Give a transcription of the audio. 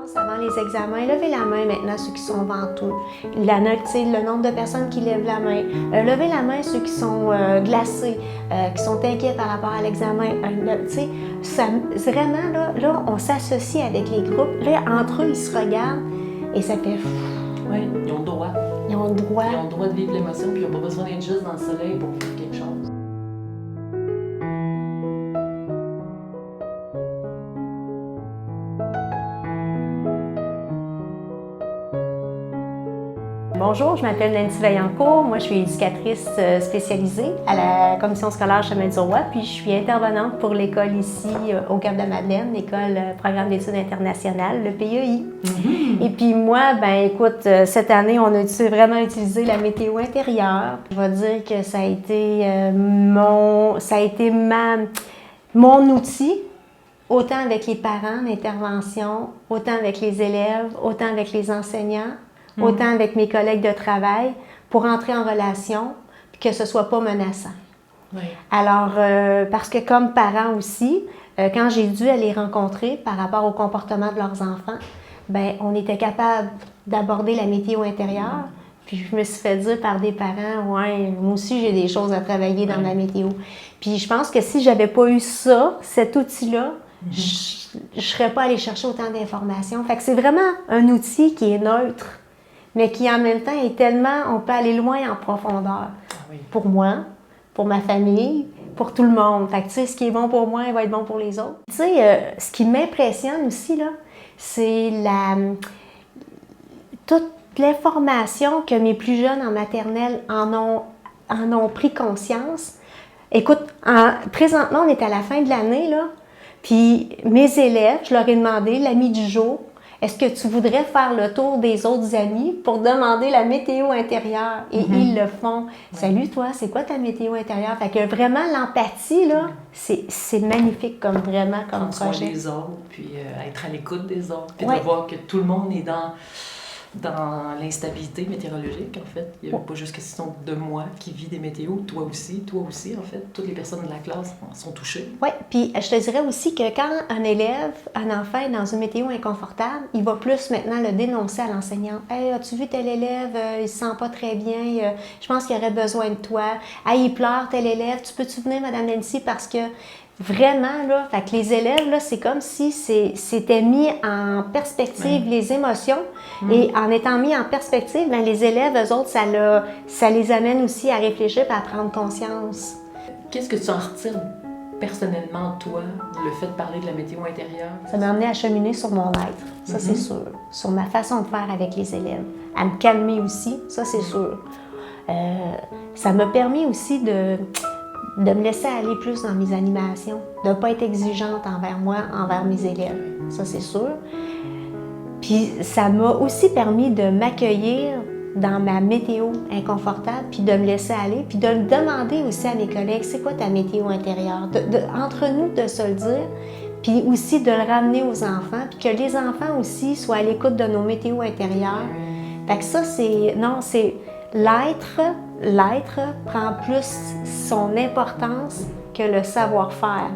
classe avant les examens, levez la main maintenant ceux qui sont venteux. La note, le nombre de personnes qui lèvent la main. Levez la main ceux qui sont glacés, qui sont inquiets par rapport à l'examen. Vraiment, là, on s'associe avec les groupes. Là, entre eux, ils se regardent et ça fait... Oui, ils ont le droit. Ils ont le droit. Ils ont le droit de vivre l'émotion, puis ils n'ont pas besoin d'être juste dans le soleil pour vivre quelque chose. Bonjour, je m'appelle Nancy Vaillancourt. Moi, je suis éducatrice spécialisée à la commission scolaire Chemin-du-Roi, puis je suis intervenante pour l'école ici au Cap-de-Madeleine, l'école Programme d'études internationales, le PEI. Et puis moi, ben écoute, cette année, on a vraiment utilisé la météo intérieure. Je vais dire que ça a été mon outil, autant avec les parents d'intervention, autant avec les élèves, autant avec les enseignants, autant avec mes collègues de travail, pour entrer en relation, puis que ce ne soit pas menaçant. Oui. Alors, parce que comme parents aussi, quand j'ai dû aller rencontrer par rapport au comportement de leurs enfants, ben on était capable d'aborder la météo intérieure, puis je me suis fait dire par des parents, ouais, moi aussi j'ai des choses à travailler dans ma météo. Puis je pense que si j'avais pas eu ça, cet outil-là, je ne serais pas allée chercher autant d'informations. Fait que c'est vraiment un outil qui est neutre, mais qui en même temps est tellement, on peut aller loin en profondeur. Pour moi, pour ma famille, pour tout le monde. Fait que tu sais, ce qui est bon pour moi, il va être bon pour les autres. Tu sais, ce qui m'impressionne aussi, là, c'est toute l'information que mes plus jeunes en maternelle en ont pris conscience. Écoute, présentement, on est à la fin de l'année, là, puis mes élèves, je leur ai demandé, l'ami du jour, est-ce que tu voudrais faire le tour des autres amis pour demander la météo intérieure? Et ils le font. Salut toi, c'est quoi ta météo intérieure? Fait que vraiment, l'empathie, là, c'est magnifique comme projet. Prendre soin des autres, puis être à l'écoute des autres, puis de voir que tout le monde est dans l'instabilité météorologique, en fait. Il n'y a pas juste question de moi qui vis des météos, toi aussi, en fait. Toutes les personnes de la classe sont touchées. Oui, puis je te dirais aussi que quand un enfant est dans une météo inconfortable, il va plus maintenant le dénoncer à l'enseignant. « Hey, as-tu vu tel élève? Il se sent pas très bien. Je pense qu'il aurait besoin de toi. Hey, il pleure, tel élève. Tu peux-tu venir, Madame Nancy, parce que... » Vraiment, là, fait que les élèves, là, c'est comme si c'était mis en perspective les émotions. Et en étant mis en perspective, ben, les élèves, eux autres, ça les amène aussi à réfléchir et à prendre conscience. Qu'est-ce que tu en retires personnellement, toi, le fait de parler de la météo intérieure? Ça m'a amené à cheminer sur mon être, ça c'est sûr. Sur ma façon de faire avec les élèves. À me calmer aussi, ça c'est sûr. Ça m'a permis aussi de me laisser aller plus dans mes animations, de ne pas être exigeante envers moi, envers mes élèves, ça c'est sûr. Puis ça m'a aussi permis de m'accueillir dans ma météo inconfortable, puis de me laisser aller, puis de me demander aussi à mes collègues, c'est quoi ta météo intérieure? Entre nous, de se le dire, puis aussi de le ramener aux enfants, puis que les enfants aussi soient à l'écoute de nos météos intérieures. Fait que ça, c'est l'être prend plus son importance que le savoir-faire.